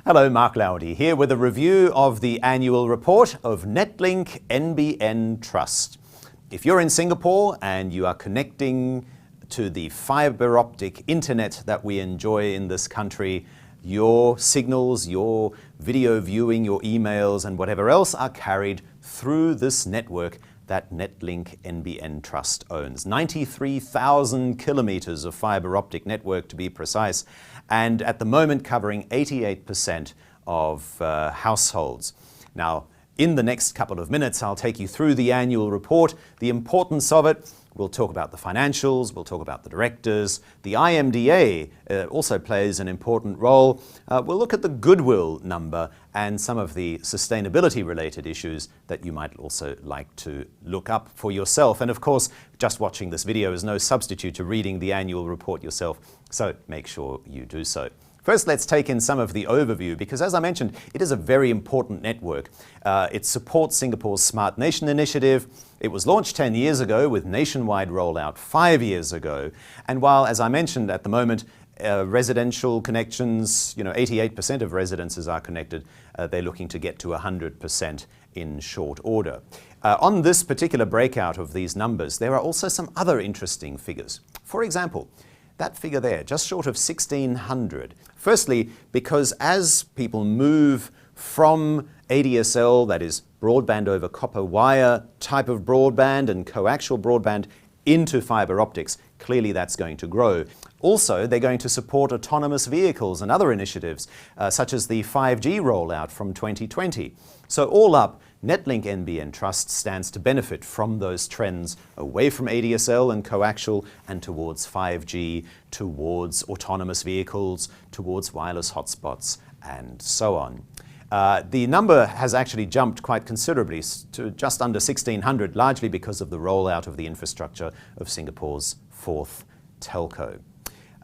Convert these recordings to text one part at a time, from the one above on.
Hello, Mark Lowney here with a review of the annual report of NetLink NBN Trust. If you're in Singapore and you are connecting to the fiber optic internet that we enjoy in this country, your signals, your video viewing, your emails and whatever else are carried through this network that NetLink NBN Trust owns. 93,000 kilometers of fiber optic network to be precise, and at the moment covering 88% of households. Now, in the next couple of minutes, I'll take you through the annual report, the importance of it. We'll talk about the financials, we'll talk about the directors. The IMDA also plays an important role. We'll look at the goodwill number and some of the sustainability related issues that you might also like to look up for yourself. And of course, just watching this video is no substitute to reading the annual report yourself, so make sure you do so. First, let's take in some of the overview, because as I mentioned, it is a very important network. It supports Singapore's Smart Nation initiative. It was launched 10 years ago with nationwide rollout 5 years ago. And while, as I mentioned, at the moment, residential connections, 88% of residences are connected, they're looking to get to 100% in short order. On this particular breakout of these numbers, there are also some other interesting figures. For example, that figure there, just short of 1,600. Firstly, because as people move from ADSL, that is broadband over copper wire type of broadband and coaxial broadband, into fiber optics, clearly that's going to grow. Also, they're going to support autonomous vehicles and other initiatives, such as the 5G rollout from 2020. So all up, NetLink NBN Trust stands to benefit from those trends away from ADSL and coaxial and towards 5G, towards autonomous vehicles, towards wireless hotspots, and so on. The number has actually jumped quite considerably to just under 1,600, largely because of the rollout of the infrastructure of Singapore's fourth telco.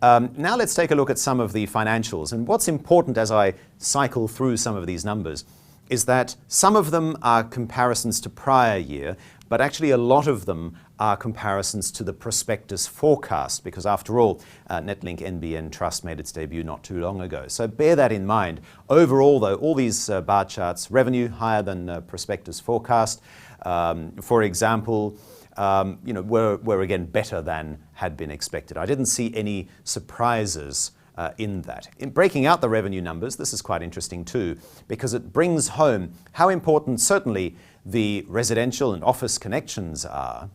Now let's take a look at some of the financials. And what's important as I cycle through some of these numbers is that some of them are comparisons to prior year, but actually a lot of them are comparisons to the prospectus forecast, because after all, NetLink NBN Trust made its debut not too long ago. So bear that in mind. Overall though, all these bar charts, revenue higher than prospectus forecast, for example, were again better than had been expected. I didn't see any surprises in that. In breaking out the revenue numbers, this is quite interesting too, because it brings home how important certainly the residential and office connections are,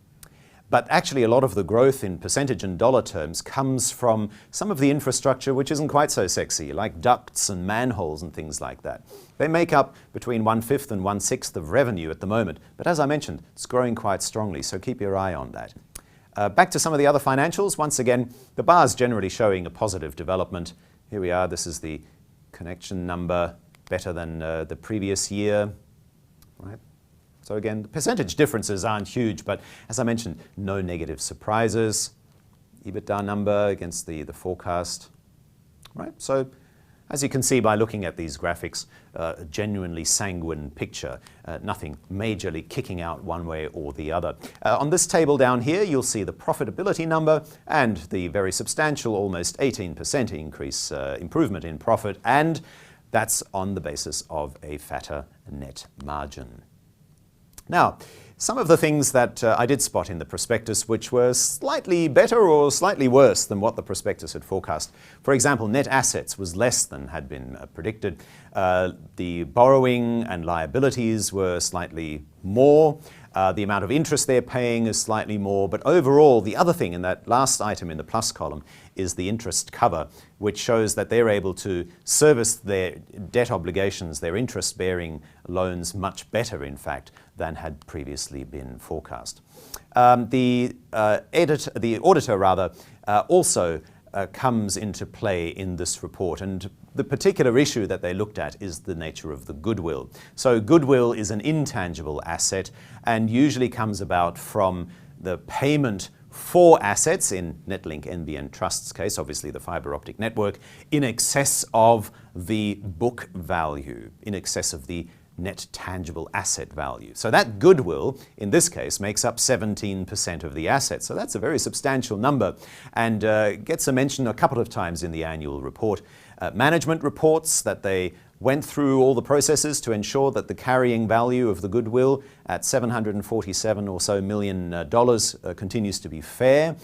but actually a lot of the growth in percentage and dollar terms comes from some of the infrastructure which isn't quite so sexy, like ducts and manholes and things like that. They make up between 1/5 and 1/6 of revenue at the moment, but as I mentioned, it's growing quite strongly, so keep your eye on that. Back to some of the other financials. Once again, the bars generally showing a positive development. Here we are. This is the connection number, better than the previous year. Right? So again, the percentage differences aren't huge, but as I mentioned, no negative surprises. EBITDA number against the forecast. Right? So as you can see by looking at these graphics, a genuinely sanguine picture, nothing majorly kicking out one way or the other. On this table down here, you'll see the profitability number and the very substantial, almost 18% increase, improvement in profit, and that's on the basis of a fatter net margin. Now, some of the things that I did spot in the prospectus which were slightly better or slightly worse than what the prospectus had forecast. For example, net assets was less than had been predicted. The borrowing and liabilities were slightly more. The amount of interest they're paying is slightly more, but overall, the other thing in that last item in the plus column is the interest cover, which shows that they're able to service their debt obligations, their interest-bearing loans much better, in fact, than had previously been forecast. The auditor also comes into play in this report, and the particular issue that they looked at is the nature of the goodwill. So goodwill is an intangible asset and usually comes about from the payment for assets, in NetLink NBN Trust's case, obviously the fiber optic network, in excess of the book value, in excess of the net tangible asset value. So that goodwill, in this case, makes up 17% of the assets. So that's a very substantial number and gets a mention a couple of times in the annual report. management reports that they went through all the processes to ensure that the carrying value of the goodwill at $747 or so million continues to be fair.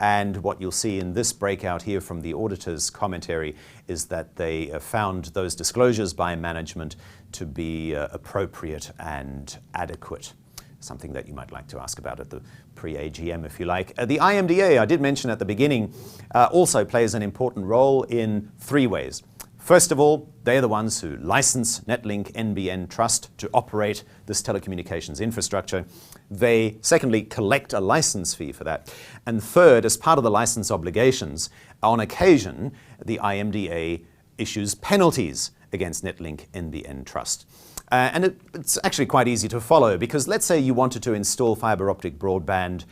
And what you'll see in this breakout here from the auditor's commentary is that they found those disclosures by management to be appropriate and adequate. Something that you might like to ask about at the pre-AGM if you like. The IMDA, I did mention at the beginning, also plays an important role in three ways. First of all, they're the ones who license NetLink NBN Trust to operate this telecommunications infrastructure. They, secondly, collect a license fee for that. And third, as part of the license obligations, on occasion, the IMDA issues penalties against NetLink NBN Trust. And it's actually quite easy to follow, because let's say you wanted to install fiber optic broadband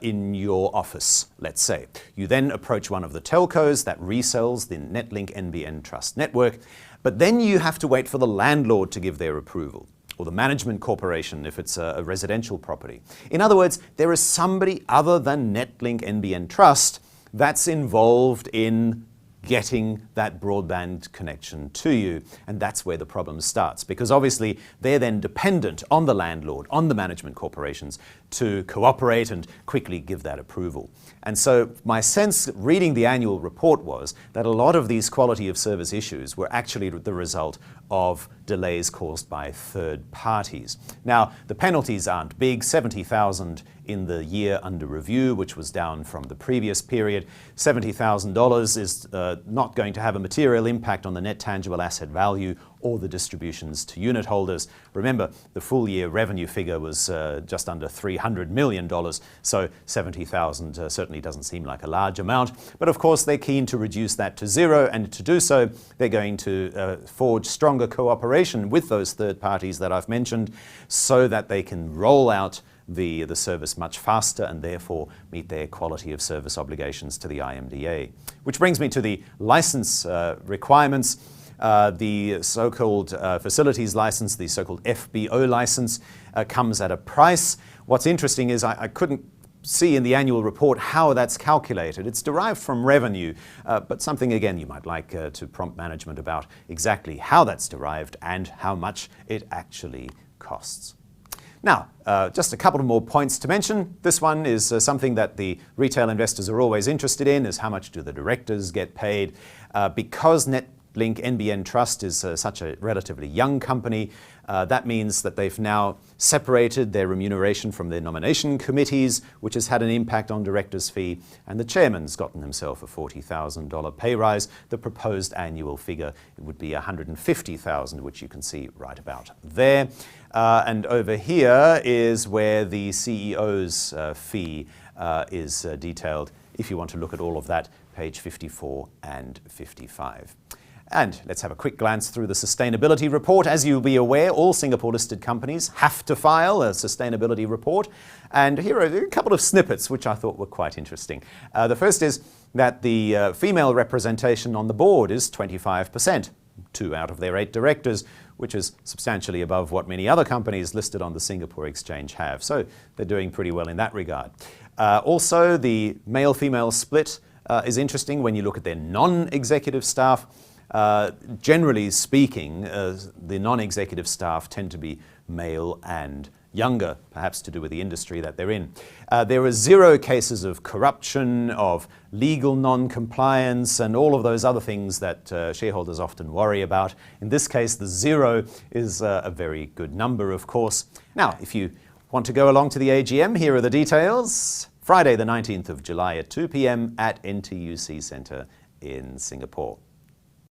in your office, let's say. You then approach one of the telcos that resells the NetLink NBN Trust network, but then you have to wait for the landlord to give their approval, or the management corporation if it's a residential property. In other words, there is somebody other than NetLink NBN Trust that's involved in getting that broadband connection to you. And that's where the problem starts, because obviously they're then dependent on the landlord, on the management corporations to cooperate and quickly give that approval. And so my sense reading the annual report was that a lot of these quality of service issues were actually the result of delays caused by third parties. Now, the penalties aren't big, $70,000 in the year under review, which was down from the previous period. $70,000 is not going to have a material impact on the net tangible asset value or the distributions to unit holders. Remember, the full year revenue figure was just under $300 million, so $70,000 certainly doesn't seem like a large amount. But of course, they're keen to reduce that to zero, and to do so, they're going to forge stronger cooperation with those third parties that I've mentioned, so that they can roll out the service much faster and therefore meet their quality of service obligations to the IMDA. Which brings me to the license requirements. The so-called facilities license, the so-called FBO license, comes at a price. What's interesting is I couldn't see in the annual report how that's calculated. It's derived from revenue, but something again you might like to prompt management about exactly how that's derived and how much it actually costs. Now, just a couple of more points to mention. This one is something that the retail investors are always interested in, is how much do the directors get paid. Because NetLink NBN Trust is such a relatively young company, that means that they've now separated their remuneration from their nomination committees, which has had an impact on directors' fee, and the chairman's gotten himself a $40,000 pay rise. The proposed annual figure would be $150,000, which you can see right about there. And over here is where the CEO's fee is detailed. If you want to look at all of that, page 54 and 55. And let's have a quick glance through the sustainability report. As you'll be aware, all Singapore-listed companies have to file a sustainability report. And here are a couple of snippets which I thought were quite interesting. The first is that the female representation on the board is 25%, 2 out of their 8 directors, which is substantially above what many other companies listed on the Singapore Exchange have. So they're doing pretty well in that regard. Also, the male-female split is interesting when you look at their non-executive staff. Generally speaking, the non-executive staff tend to be male and younger, perhaps to do with the industry that they're in. There are 0 cases of corruption, of legal non-compliance, and all of those other things that shareholders often worry about. In this case, the 0 is a very good number, of course. Now, if you want to go along to the AGM, here are the details. Friday the 19th of July at 2 p.m. at NTUC Centre in Singapore.